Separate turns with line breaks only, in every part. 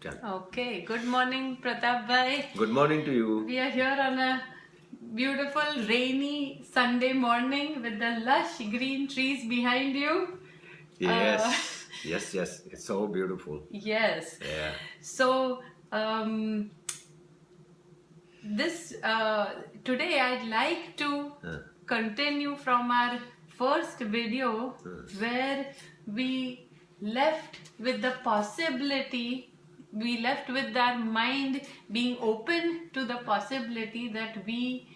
Chal.
Okay, good morning, Pratap bhai.
Good morning to you.
We are here on a beautiful rainy Sunday morning with the lush green trees behind you.
Yes, yes. It's so beautiful.
Yes.
Yeah.
So, this today I'd like to continue from our first video where we left with the possibility, we left with our mind being open to the possibility that we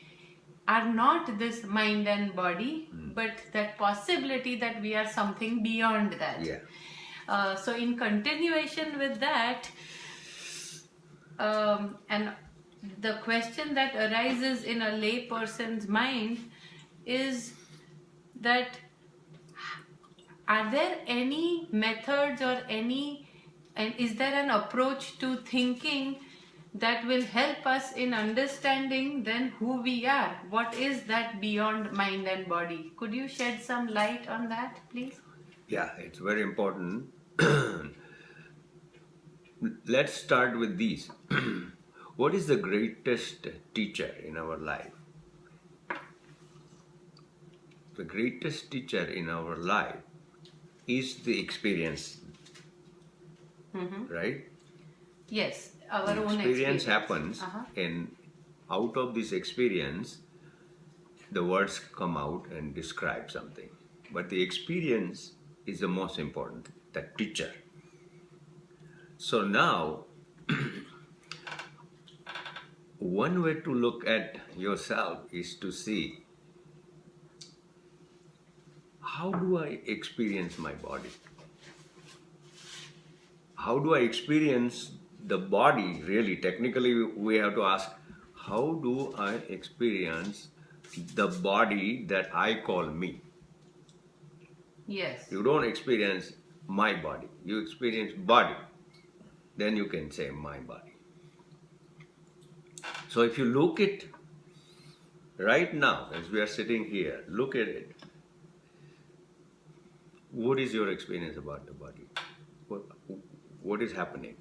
are not this mind and body, but that possibility that we are something beyond that.
Yeah.
So in continuation with that, and the question that arises in a lay person's mind is that are there any methods or any, and is there an approach to thinking that will help us in understanding then who we are? What is that beyond mind and body? Could you shed some light on that, please?
Yeah, it's very important. Let's start with these. What is the greatest teacher in our life? The greatest teacher in our life is the experience, right?
Yes, our
The
own
experience
experience.
happens,
Uh-huh.
and out of this experience, the words come out and describe something. But the experience is the most important, the teacher. So now, one way to look at yourself is to see how do I experience my body? How do I experience the body really? Technically, we have to ask, how do I experience the body that I call me?
Yes.
You don't experience my body, you experience body. Then you can say my body. So if you look at right now, as we are sitting here, look at it. What is your experience about the body? What is happening?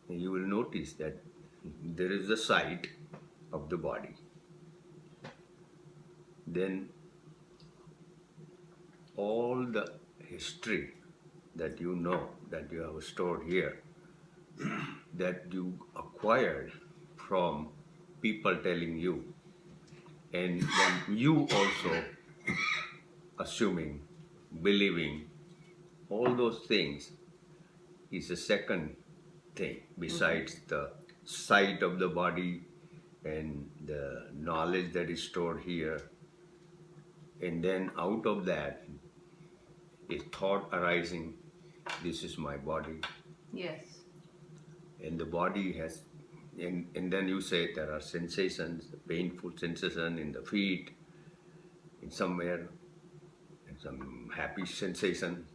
You will notice that there is the site of the body. Then all the history that you know, that you have stored here, that you acquired from people telling you, and then you also assuming, believing, all those things is the second thing besides the sight of the body and the knowledge that is stored here. And then out of that is thought arising, this is my body.
Yes.
And the body has, and then you say there are sensations, painful sensation in the feet, in somewhere, and some happy sensation.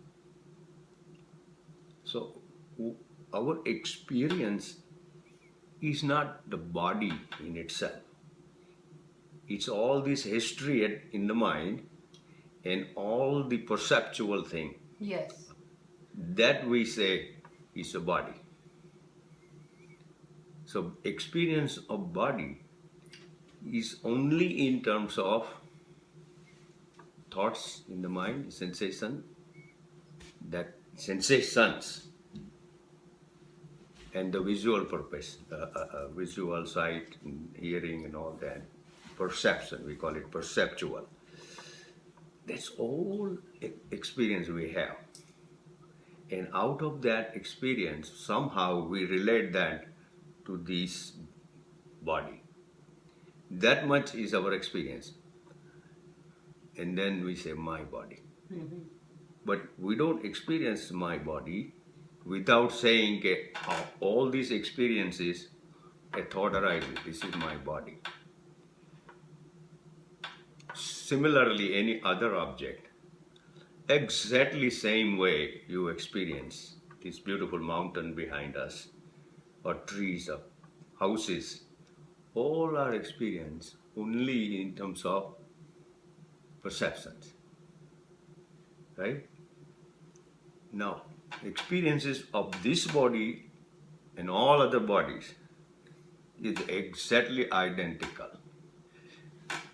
So our experience is not the body in itself. It's all this history in the mind and all the perceptual thing
Yes.
that we say is a body. So experience of body is only in terms of thoughts in the mind, sensation, that sensations, and the visual purpose, visual sight, and hearing, and all that. Perception, we call it perceptual. That's all experience we have. And out of that experience, somehow we relate that to this body. That much is our experience. And then we say, my body. But we don't experience my body without saying, okay, all these experiences, a thought arises, this is my body. Similarly, any other object, exactly same way you experience this beautiful mountain behind us, or trees, or houses, all are experienced only in terms of perceptions. Right? Now, experiences of this body and all other bodies is exactly identical.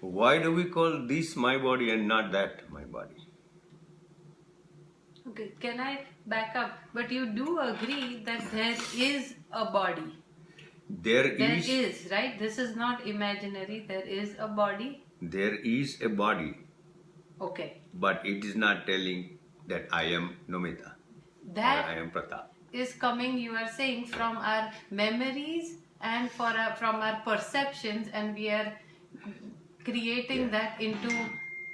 Why do we call this my body and not that my body?
Okay, can I back up? But you do agree that there is a body.
There
is, right? This is not imaginary. There is a body.
There is a body,
Okay.
but it is not telling that I am Nomita or
That
I am Pratap.
is coming, you are saying, from our memories and from our perceptions, and we are creating that into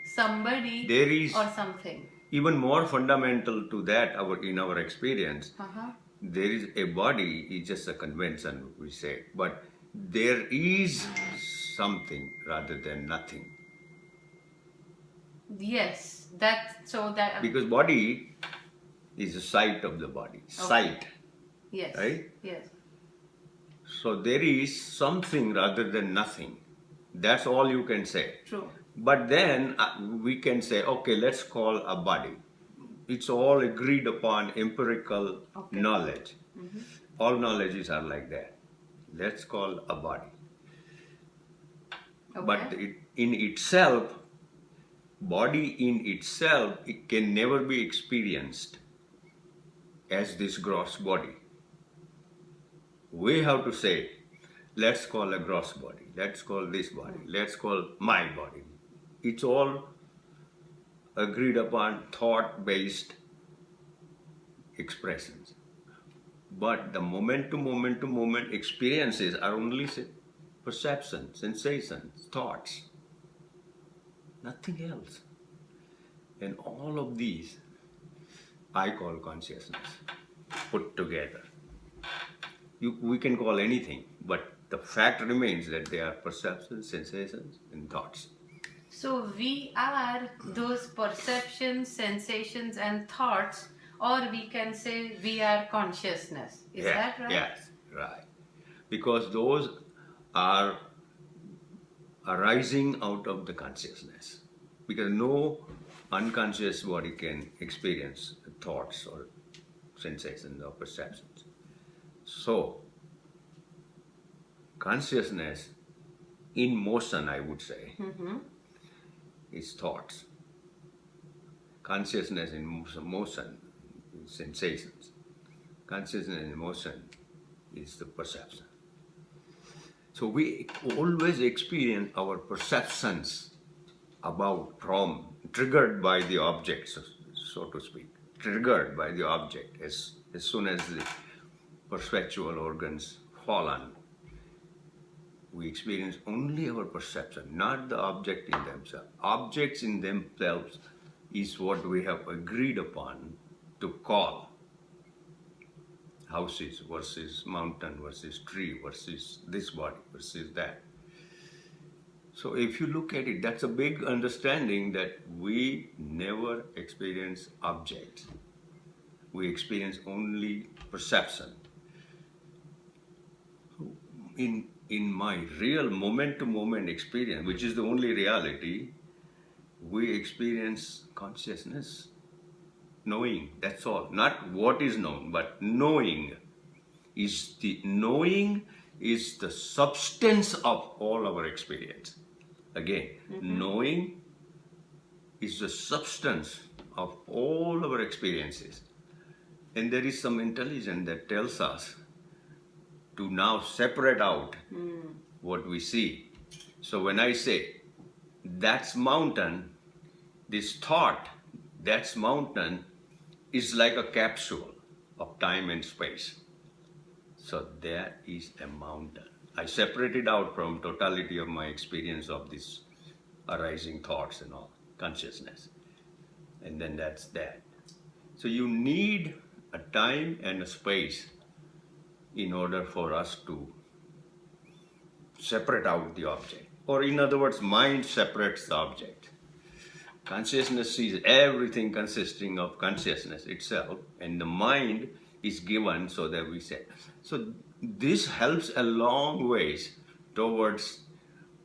somebody
There is
or something.
even more fundamental to that in our experience. There is a body, it's just a convention we say, but there is something rather than nothing.
Yes, that
Because body is a sight of the body, sight,
yes,
right?
yes,
So there is something rather than nothing. That's all you can say.
true.
But then we can say, okay, let's call a body. It's all agreed upon empirical knowledge. All knowledges are like that. Let's call a body.
Okay.
But in itself, body in itself, it can never be experienced as this gross body. We have to say, let's call a gross body, let's call this body, let's call my body. It's all agreed upon thought-based expressions. But the moment to moment experiences are only perceptions, sensations, thoughts, nothing else. And all of these I call consciousness put together. We can call anything, but the fact remains that they are perceptions, sensations, and thoughts.
So we are those perceptions, sensations, and thoughts, or we can say we are consciousness. Is that right?
Yes, right. Because those are arising out of the consciousness. Because no unconscious body can experience thoughts or sensations or perceptions. So, consciousness in motion, I would say, is thoughts. Consciousness in motion is sensations. Consciousness in motion is the perception. So we always experience our perceptions triggered by the object, so to speak, triggered by the object as soon as the perceptual organs fall on. We experience only our perception, not the object in themselves. Objects in themselves is what we have agreed upon to call houses versus mountain versus tree versus this body versus that. So if you look at it, that's a big understanding that we never experience objects. We experience only perception. In my real moment-to-moment experience, which is the only reality, we experience consciousness, knowing, that's all. Not what is known, but knowing is the substance of all our experience. Again, knowing is the substance of all our experiences. And there is some intelligence that tells us to now separate out what we see. So when I say, that's mountain, this thought, that's mountain, is like a capsule of time and space. So that is a mountain. I separate it out from totality of my experience of these arising thoughts and all, consciousness. And then that's that. So you need a time and a space in order for us to separate out the object. Or in other words, mind separates the object. Consciousness sees everything consisting of consciousness itself, and the mind is given so that we say. So this helps a long ways towards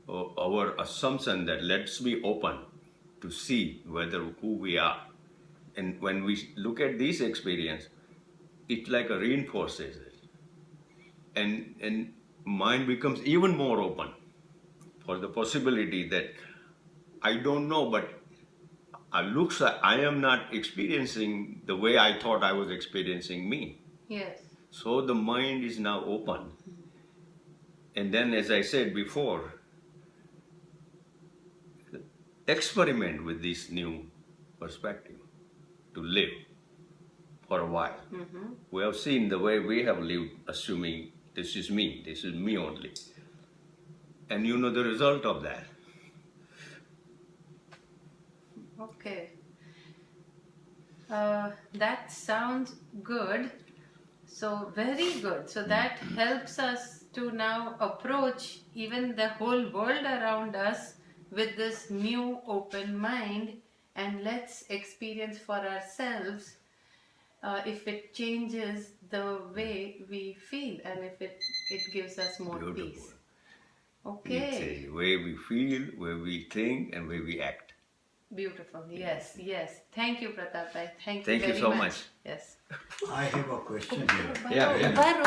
our assumption that let's be open to see who we are. And when we look at this experience, it like a reinforces it. And mind becomes even more open for the possibility that I don't know, but looks like I am not experiencing the way I thought I was experiencing me.
Yes.
So the mind is now open. And then, as I said before, experiment with this new perspective to live for a while. We have seen the way we have lived, assuming this is me only. And you know the result of that.
Okay. That sounds good. So, very good. So, that helps us to now approach even the whole world around us with this new open mind, and let's experience for ourselves if it changes the way we feel and if it gives us more
Beautiful.
peace.
It's
Okay.
a way we feel, way we think, and way we act.
Beautiful. Yes, yes. Thank you, Pratap bhai. Thank you
Thank you
very
so
much.
much.
Yes.
I have a question here.
Yeah.
Baru.